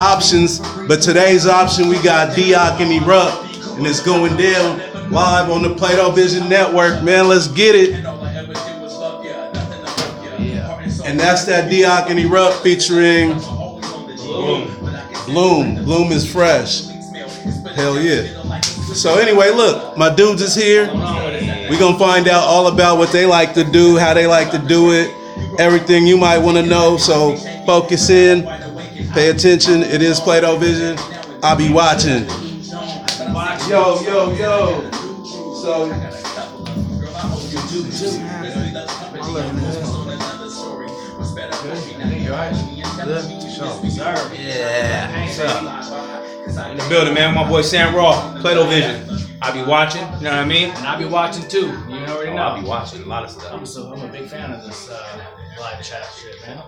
Options, but today's option we got Deok and Erupt, and it's going down live on the Plato Vision Network. Man, let's get it. And that's that Deok and Erupt featuring Bloom. Bloom is fresh. Hell yeah. So anyway, look, my dudes is here. We're gonna find out all about what they like to do, how they like to do it, everything you might want to know. So focus in. Pay attention. It is Plato Vision. I'll be watching. Yo. So, yeah. What's up? In the building, man. My boy Sam Raw, Plato Vision. I'll be watching. You know what I mean? And I'll be watching too. You already know. I'll be watching a lot of stuff. I'm a big fan of this live chat shit, man.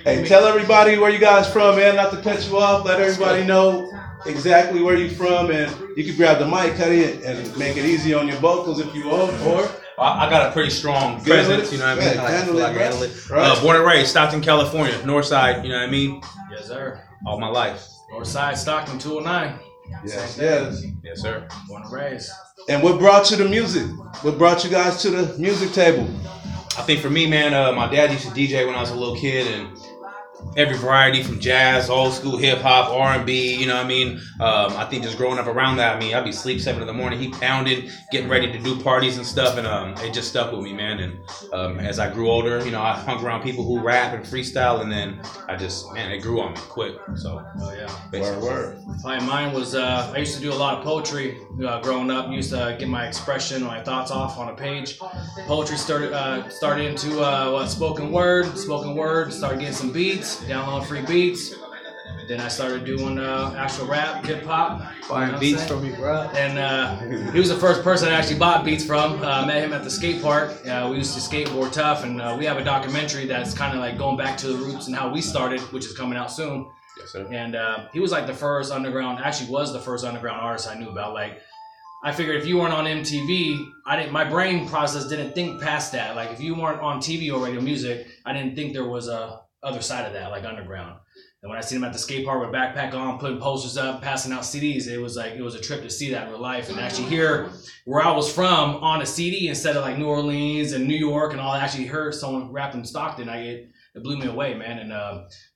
Hey, tell everybody where you guys from, man. Not to cut you off. Let everybody know exactly where you from, and you can grab the mic, cut it, and make it easy on your vocals if you want. Or I got a pretty strong presence. You know what I mean? I feel like I handle it. Right. Born and raised, Stockton, California, North Side. You know what I mean? Yes, sir. All my life. North Side, Stockton, 209. Yes, sir. Born and raised. And what brought you to music? What brought you guys to the music table? I think for me, man, my dad used to DJ when I was a little kid, and every variety from jazz, old school hip hop, R&B, you know what I mean? I think just growing up around that, I mean, I'd be asleep 7 in the morning, he pounding, getting ready to do parties and stuff, and it just stuck with me, man. And as I grew older, you know, I hung around people who rap and freestyle, and then it grew on me quick. So, Word. Mine was, I used to do a lot of poetry growing up. Used to get my expression, my thoughts off on a page. Poetry started into spoken word, started getting some beats. Download free beats. Then I started doing actual rap, hip hop. Buying beats from me, bro. And he was the first person I actually bought beats from. Met him at the skate park. We used to skateboard tough, and we have a documentary that's kind of like going back to the roots and how we started, which is coming out soon. Yes, sir. And he was like the first underground artist I knew about. Like, I figured if you weren't on MTV, my brain process didn't think past that. Like, if you weren't on TV or radio music, I didn't think there was a other side of that, like underground. And when I seen him at the skate park with a backpack on, putting posters up, passing out CDs, it was a trip to see that in real life and actually hear where I was from on a CD instead of like New Orleans and New York and all. I actually heard someone rapping Stockton. It blew me away, man. And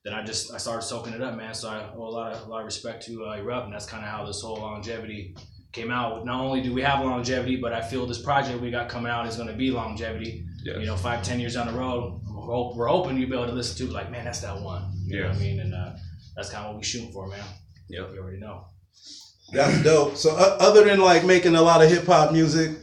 then I started soaking it up, man. So I owe a lot of respect to Erupt, and that's kind of how this whole longevity came out. Not only do we have longevity, but I feel this project we got coming out is going to be longevity. Yes. You know, 5-10 years down the road, we're hoping you'll be able to listen to like, man, that's that one. You know what I mean? And that's kind of what we shooting for, man. Yep. You already know. That's dope. So other than like making a lot of hip hop music,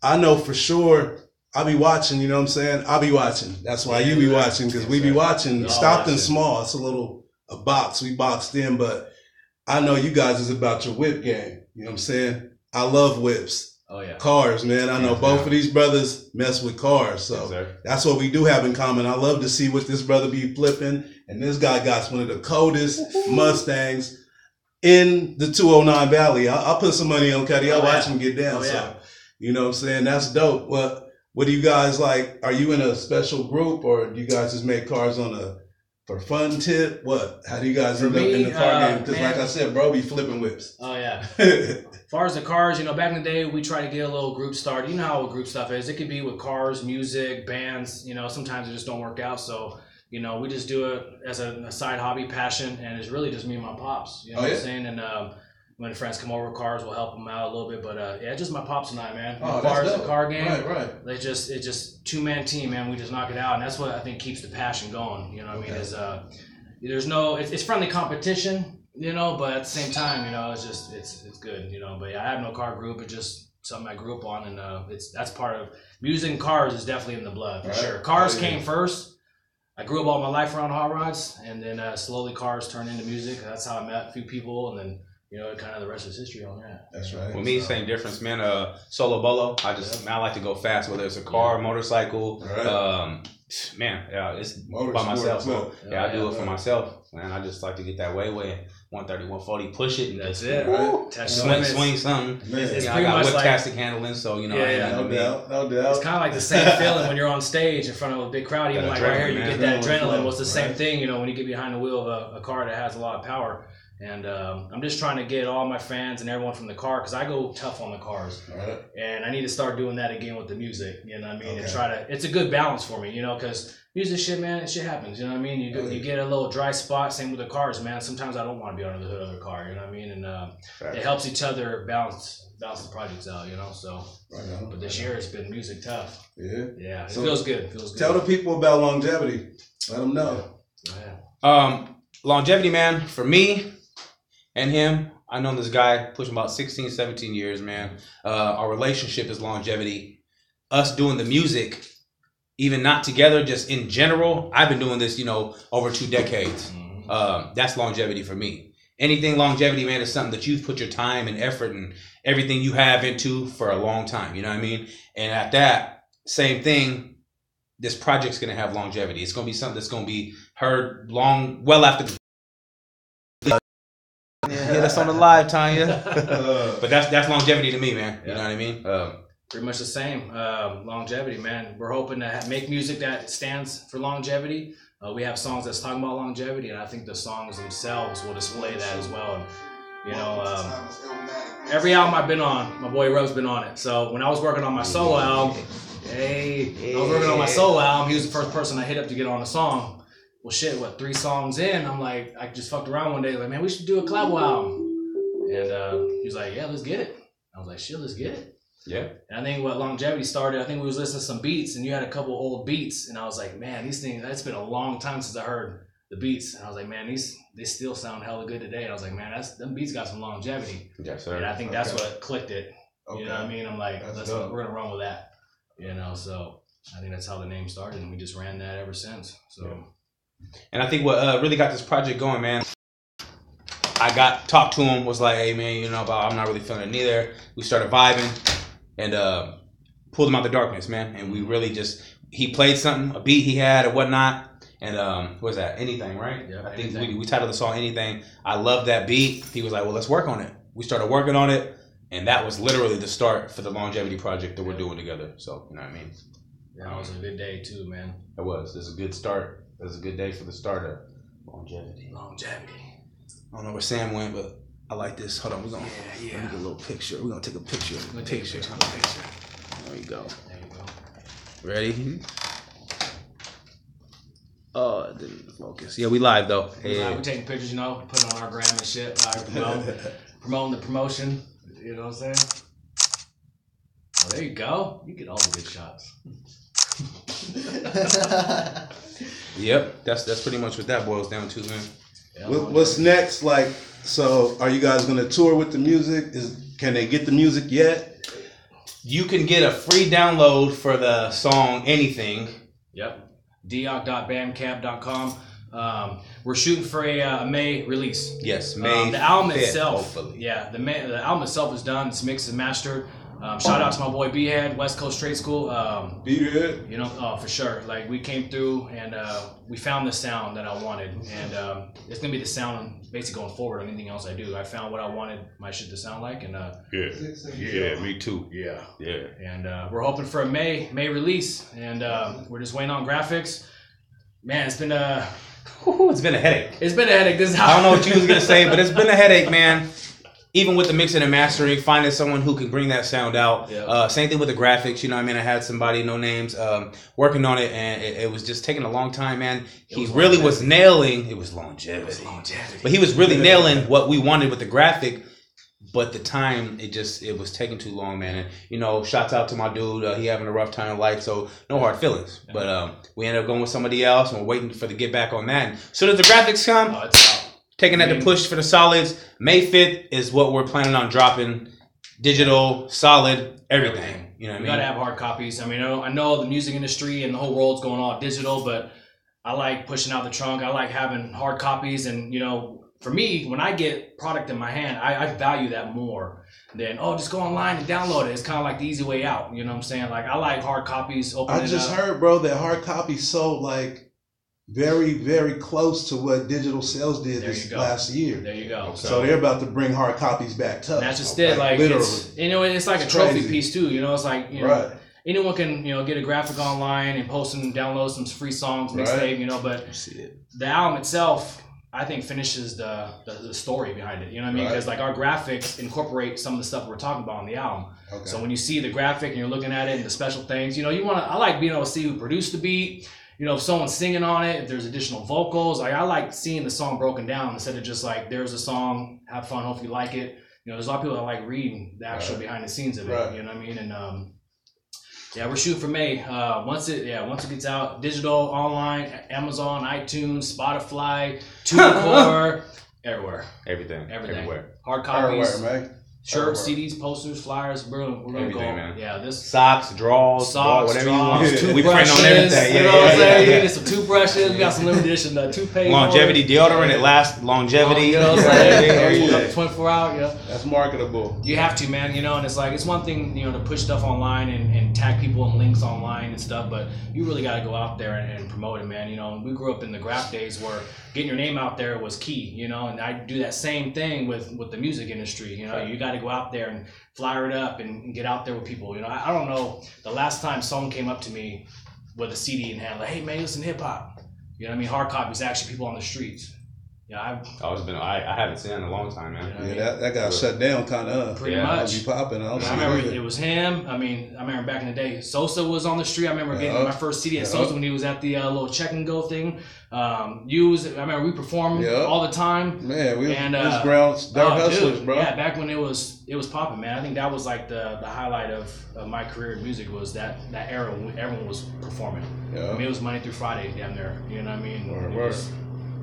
I know for sure I'll be watching, you know what I'm saying? I'll be watching. That's why you be watching, because we be watching. Stockton's small. It's a box. We boxed in, but I know you guys is about your whip game. You know what I'm saying? I love whips. Oh, yeah. Cars, man. I know both of these brothers mess with cars. So that's what we do have in common. I love to see what this brother be flipping. And this guy got one of the coldest Mustangs in the 209 Valley. I'll put some money on Cuddy. I'll watch him get down. So, you know what I'm saying? That's dope. What do you guys like? Are you in a special group, or do you guys just make cars for fun tip? What? How do you guys end up in the car game? Because like I said, bro, be flipping whips. Oh, yeah. As far as the cars, you know, back in the day, we try to get a little group started. You know how group stuff is. It could be with cars, music, bands. You know, sometimes it just don't work out. So, you know, we just do it as a side hobby, passion, and it's really just me and my pops. You know what I'm saying? And when friends come over, cars will help them out a little bit. But just my pops and I, man. Cars, the car game. Right. It's just 2-man team, man. We just knock it out, and that's what I think keeps the passion going. You know what I mean? Is there's no, it's friendly competition. You know, but at the same time, you know, it's good, you know. But yeah, I have no car group. It's just something I grew up on, and that's part of music. And cars is definitely in the blood for sure. Cars came first. I grew up all my life around hot rods, and then slowly cars turned into music. That's how I met a few people, and then you know, kind of the rest is history on that. That's right. With me, same difference, man. Solo bolo. I like to go fast, whether it's a car, motorcycle. It's by myself. So I do it for myself. man. I just like to get that way 130, 140, push it, and that's just, it. Right? Swing something. It's I got much whip-tastic handling, so you know. No doubt. It's kind of like the same feeling when you're on stage in front of a big crowd. Even like right here, you get that adrenaline. Well, it's the same thing, you know, when you get behind the wheel of a car that has a lot of power. And I'm just trying to get all my fans and everyone from the car, because I go tough on the cars. Right. And I need to start doing that again with the music, you know what I mean? And try to, it's a good balance for me, you know, because music shit, man, shit happens, you know what I mean? You get a little dry spot, same with the cars, man. Sometimes I don't want to be under the hood of a car, you know what I mean? And it helps each other balance the projects out, you know, so. Right. But this year it's been music tough. Yeah, it feels good. Tell the people about longevity. Let them know. Longevity, man, for me and him, I've known this guy pushing about 16, 17 years, man. Our relationship is longevity. Us doing the music, even not together, just in general, I've been doing this, you know, over 2 decades. That's longevity for me. Anything longevity, man, is something that you've put your time and effort and everything you have into for a long time, you know what I mean? And at that, same thing, this project's going to have longevity. It's going to be something that's going to be heard well after the that's on the live, Tanya. But that's longevity to me, man. You know what I mean? Pretty much the same. Longevity, man. We're hoping to make music that stands for longevity. We have songs that's talking about longevity, and I think the songs themselves will display that as well. And, you know, every album I've been on, my boy Erupt's been on it. So when I was working on my solo album, he was the first person I hit up to get on a song. Well, shit, 3 songs in, I'm like, I just fucked around one day, like, man, we should do a collabo album. And he was like, yeah, let's get it. I was like, shit, let's get it. Yeah. And I think what longevity started, I think we was listening to some beats, and you had a couple old beats, and I was like, man, these things, it's been a long time since I heard the beats. And I was like, man, they still sound hella good today. And I was like, man, them beats got some longevity. Yes, sir. And I think that's what clicked it. You know what I mean? I'm like, we're going to run with that. You know, so I think that's how the name started, and we just ran that ever since. So. Yeah. And I think what really got this project going, man, I talked to him, was like, hey, man, you know, I'm not really feeling it neither. We started vibing and pulled him out the darkness, man. And we really he played something, a beat he had or whatnot. And what was that? Anything, right? Yeah, I think we titled the song Anything. I love that beat. He was like, well, let's work on it. We started working on it. And that was literally the start for the longevity project that we're doing together. So, you know what I mean? Yeah, it was a good day too, man. It was. It was a good start. It was a good day for the start of longevity. I don't know where Sam went, but I like this. Hold on, we're gonna let me get a little picture. We're gonna take a picture. There you go. Ready? Oh, it didn't focus. Yeah, we live though. We're taking pictures, you know, putting it on our gram and shit. Promoting the promotion. You know what I'm saying? Oh, there you go. You get all the good shots. Yep, that's pretty much what that boils down to, man. Yeah, what's next? Like, so are you guys gonna tour with the music? Can they get the music yet? You can get a free download for the song Anything. Yep. Deok.bandcamp.com. We're shooting for a May release. Yes, May. The album 5th, itself, hopefully. Yeah, the album itself is done. It's mixed and mastered. Shout out to my boy B-Head, West Coast Trade School. B-Head? You know, for sure. Like, we came through and we found the sound that I wanted. And it's going to be the sound basically going forward on anything else I do. I found what I wanted my shit to sound like. And yeah, me too. Yeah. And we're hoping for a May release. And we're just waiting on graphics. Man, it's been a headache. It's been a headache. I don't know what you was going to say, but it's been a headache, man. Even with the mixing and mastering, finding someone who can bring that sound out. Yeah. Same thing with the graphics. You know what I mean? I had somebody, no names, working on it, and it was just taking a long time, man. He really was nailing, it was longevity. But he was really nailing what we wanted with the graphic, but the time, it was taking too long, man. And, you know, shouts out to my dude. He having a rough time in life, so no hard feelings. Yeah. But we ended up going with somebody else, and we're waiting for the get back on that. And so does the graphics come? Oh, it's out. Taking that to push for the solids. May 5th is what we're planning on dropping. Digital, solid, everything. You know what I mean? We gotta have hard copies. I mean, I know the music industry and the whole world's going all digital, but I like pushing out the trunk. I like having hard copies. And, you know, for me, when I get product in my hand, I value that more than, just go online and download it. It's kind of like the easy way out. You know what I'm saying? Like, I like hard copies. I just heard, bro, that hard copy's so, like, very, very close to what digital sales did this last year. There you go. So they're about to bring hard copies back tough. That's just it. Like literally. It's like a trophy piece too. It's like, right. Anyone can, get a graphic online and post and download some free songs, mixtape, but the album itself, I think, finishes the story behind it. You know what I mean? Because like our graphics incorporate some of the stuff we're talking about on the album. Okay. So when you see the graphic and you're looking at it and the special things, I like being able to see who produced the beat. If someone's singing on it, if there's additional vocals, I like seeing the song broken down instead of just like, there's a song, have fun, hope you like it. There's a lot of people that like reading the actual behind the scenes of it. You know what I mean? And yeah, we're shooting for May. Once it gets out, digital, online, Amazon, iTunes, Spotify, TuneCore, everywhere. Everything. Everywhere. Hard copies. Everywhere, man. Shirts, CDs, posters, flyers. We're gonna go. Man. Yeah, this socks, drawers, whatever you want. We print on everything. You know what I'm saying? You need some toothbrushes. We got some limited edition toothpaste. Longevity deodorant. It lasts longevity. You know what I'm saying? 24 hour. Yeah. That's marketable. You have to, man. And it's like, it's one thing, to push stuff online and tag people in links online and stuff, but you really got to go out there and promote it, man. We grew up in the graph days where getting your name out there was key, and I do that same thing with the music industry. You got to go out there and flyer it up and get out there with people. I don't know the last time someone came up to me with a CD in hand, like, hey man, listen to hip hop. Hard copies, actually people on the streets. Yeah, I haven't seen that in a long time, man. That got shut down kind of. Pretty much. Be popping. I remember it was him. I remember back in the day, Sosa was on the street. I remember getting my first CD at Sosa when he was at the little check and go thing. I remember we performed all the time. Man, we was grounds, dirt hustlers, bro. Yeah, back when it was popping, man. I think that was like the highlight of my career in music was that era when everyone was performing. Yeah. It was Monday through Friday down there. You know what I mean? Word.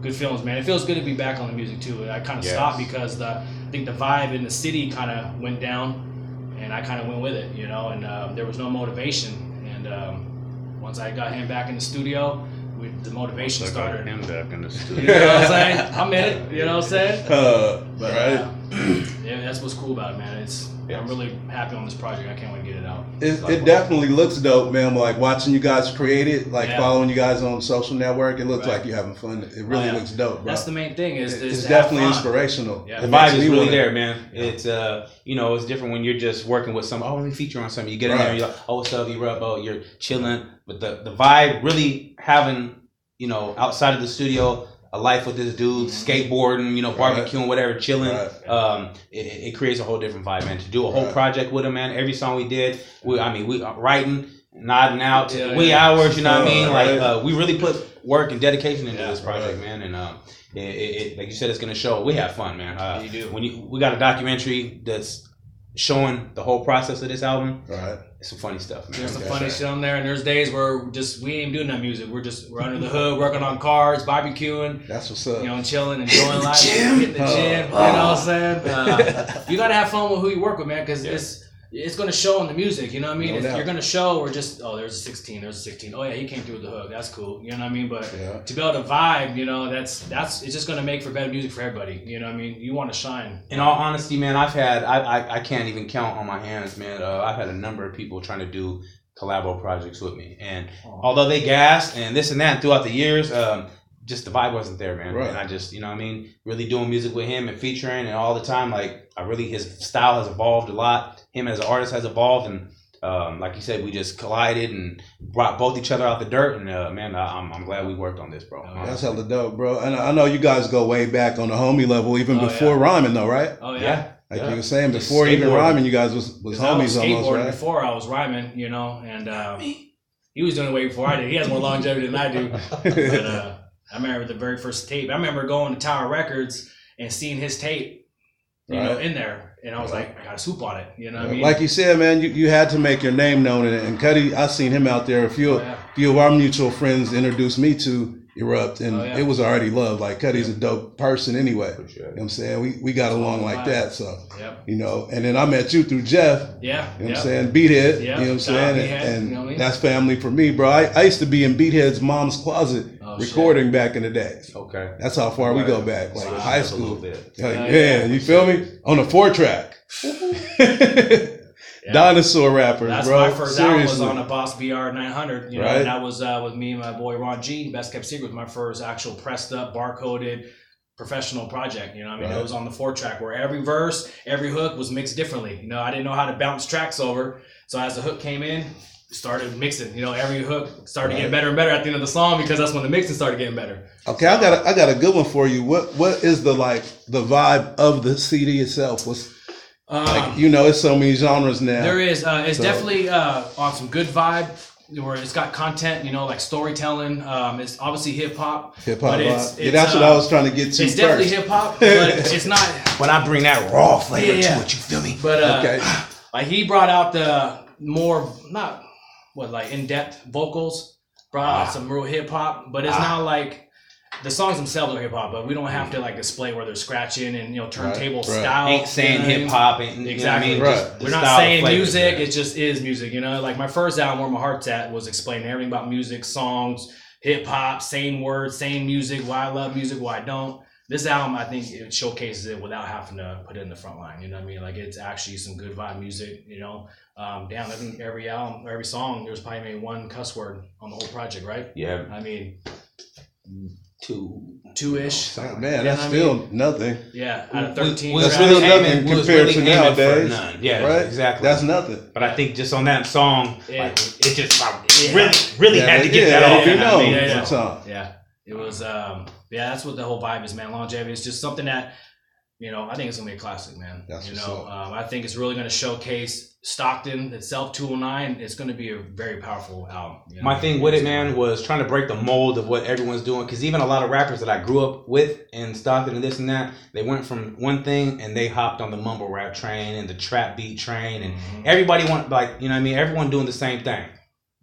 Good feelings, man. It feels good to be back on the music too. I kind of stopped because I think the vibe in the city kind of went down, and I kind of went with it, and there was no motivation. And once I got him back in the studio, the motivation started. Him back in the studio. You know what I'm saying? I'm in it. You know what I'm saying? Right. Yeah, that's what's cool about it, man. I'm really happy on this project. I can't wait to get it out. It definitely looks dope, man. Like watching you guys create it, following you guys on social network, it looks like you're having fun. It really looks dope, bro. That's the main thing. It's definitely inspirational. Yeah. The vibe is really there, man. It's it's different when you're just working with someone. Oh, let me feature on something. You get in there and you're like, oh, what's up, Erupt? Oh, you're chilling. But the vibe really having, outside of the studio, a life with this dude, skateboarding, barbecuing, whatever, chilling. It creates a whole different vibe, man. To do a whole project with him, man. Every song we did, we writing, nodding out, wee hours. You know what I mean? Like we really put work and dedication into this project, man. And it like you said, it's gonna show. We have fun, man. You do. We got a documentary that's showing the whole process of this album. Right. It's some funny stuff, man. There's some funny shit on there, and there's days where we ain't doing that music. We're under the hood, working on cars, barbecuing. That's what's up. Chilling, enjoying life, hitting the gym. You know what I'm saying? You gotta have fun with who you work with, man, because it's gonna show in the music. You know what I mean? If you're gonna show, or just there's a 16, there's a 16. Oh yeah, he came through with the hook. That's cool. You know what I mean? But to be able to vibe, that's it's just gonna make for better music for everybody. You know what I mean? You want to shine. In all honesty, man, I can't even count on my hands, man. I've had a number of people trying to do collabo projects with me, and although they gassed and this and that throughout the years, just the vibe wasn't there, man. Right. And I just, really doing music with him and featuring and all the time, his style has evolved a lot. Him as an artist has evolved, and like you said, we just collided and brought both each other out the dirt. And man, I'm glad we worked on this, bro. That's hella dope, bro. And I know you guys go way back on the homie level, even before rhyming, though, right? Oh yeah. Like you were saying, before even rhyming, you guys was homies almost, right? Before I was rhyming, and he was doing it way before I did. He has more longevity than I do. But I remember the very first tape. I remember going to Tower Records and seeing his tape, in there. And I was like, I got a swoop on it. You know what I mean? Like you said, man, you had to make your name known. And Cuddy, I seen him out there. A few of our mutual friends introduced me to Erupt, and it was already love. Like Cuddy's a dope person anyway. Sure. You know what I'm saying? We got along like that. So, and then I met you through Jeff. Yeah. You know what I'm saying? Beathead. You know what I'm saying? And that's family for me, bro. I used to be in Beathead's mom's closet recording back in the day. Okay. That's how far we go back. Like high school. You feel me? On a 4-track. dinosaur rappers, That's bro. my first album was on a Boss BR 900, you know, and that was with me and my boy Ron G. Best Kept Secret was my first actual pressed up, barcoded, professional project. You know what I mean? It was on the 4-track where every verse, every hook was mixed differently. You know, I didn't know how to bounce tracks over. So as the hook came in, started mixing. You know, every hook started getting better and better at the end of the song because that's when the mixing started getting better. Okay, I got a good one for you. What is the vibe of the CD itself? What's you know, it's so many genres now. There is. It's definitely on some good vibe. Where it's got content, you know, like storytelling. It's obviously hip hop. Hip hop. Yeah, that's what I was trying to get to. It's definitely hip hop, but it's not. When I bring that raw flavor to it, you feel me? But like he brought out the more like in depth vocals. Brought out some real hip hop, but it's not like. The songs themselves are hip hop, but we don't have to like display where they're scratching and turntable style. Ain't saying hip hop, exactly. You know what I mean? We're not saying music; it just is music. You know, like my first album, Where My Heart's At, was explaining everything about music, songs, hip hop, same words, same music. Why I love music, why I don't. This album, I think, it showcases it without having to put it in the front line. You know what I mean? Like it's actually some good vibe music. You know, I think every album, every song, there was probably maybe one cuss word on the whole project, right? Yeah. I mean. Two-ish. Man, that's still nothing. Yeah, out of 13. That's really nothing compared to nowadays. Yeah, right? Exactly. That's nothing. But I think just on that song, it just really had to get that off. Yeah, it was. That's what the whole vibe is, man. Longevity is just something that, I think it's gonna be a classic, man. I think it's really gonna showcase Stockton itself, 209. It's gonna be a very powerful album. My thing with it, man, was trying to break the mold of what everyone's doing. Because even a lot of rappers that I grew up with in Stockton and this and that, they went from one thing and they hopped on the mumble rap train and the trap beat train, and everybody everyone doing the same thing,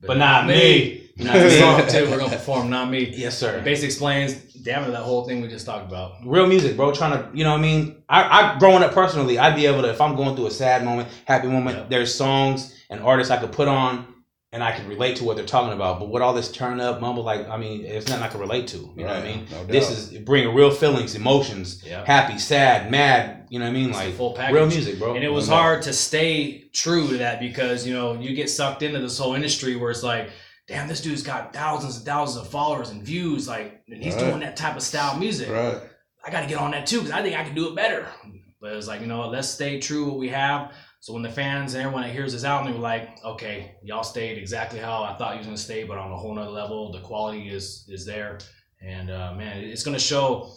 but not me. You know what I mean? Song too, we're gonna perform Not Me. Yes, sir. It basically explains damn it that whole thing we just talked about. Real music, bro. Trying to, I growing up personally, I'd be able to, if I'm going through a sad moment, happy moment, there's songs and artists I could put on and I can relate to what they're talking about. But with all this turn up, mumble, it's nothing I can relate to. You know what I mean? No, this is bringing real feelings, emotions, happy, sad, mad. You know what I mean? It's like full package. Real music, bro. And it was hard to stay true to that because you get sucked into this whole industry where it's like, damn, this dude's got thousands and thousands of followers and views, and he's doing that type of style music. Right. I got to get on that too because I think I can do it better. But it's like, let's stay true what we have. So when the fans and everyone that hears this album, they were like, okay, y'all stayed exactly how I thought you was going to stay, but on a whole nother level. The quality is there. And, man, it's going to show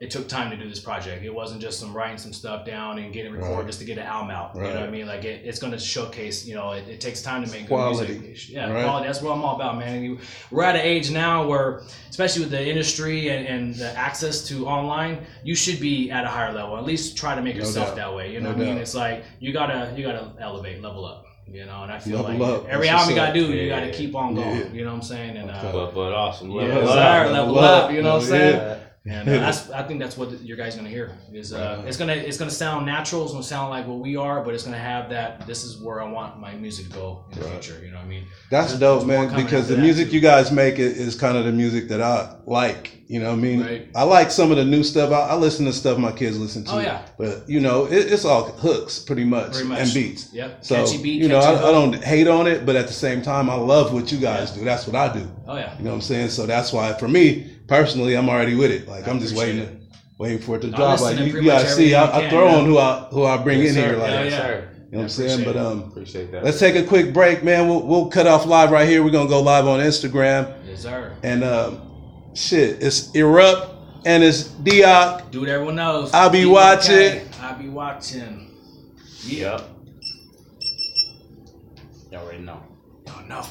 it took time to do this project. It wasn't just writing some stuff down and getting recorded just to get an album out. You know what I mean? Like it's going to showcase, it takes time to make quality. Good music. Yeah, quality. That's what I'm all about, man. We're at an age now where, especially with the industry and the access to online, you should be at a higher level. At least try to make yourself that way. You know what I mean? It's like you gotta elevate, level up. And I feel every album you gotta do, you gotta keep on going. Yeah. You know what I'm saying? And but awesome. Level up. You know what I'm saying? And I think that's what your guys gonna hear. Is it's gonna sound natural. It's gonna sound like what we are, but it's gonna have that. This is where I want my music to go in the future. You know what I mean? That's dope, man. Because the music you guys make is kind of the music that I like. You know what I mean? Right. I like some of the new stuff. I listen to stuff my kids listen to. Oh yeah. But it's all hooks pretty much and beats. Yep. So catchy beat, I don't hate on it, but at the same time, I love what you guys do. That's what I do. Oh yeah. You know what I'm saying? So that's why for me personally, I'm already with it. Like I'm just waiting for it to drop. Like you guys see, I throw on who I bring in here. Like, you know what I'm saying? But appreciate that. Let's take a quick break, man. We'll cut off live right here. We're gonna go live on Instagram. Yes, sir. And it's Erupt and it's Deok. Do what everyone knows. I'll be watching. Okay. I'll be watching. Yep. Y'all already know. Y'all know.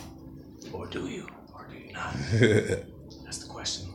Or do you? Or do you not? That's the question.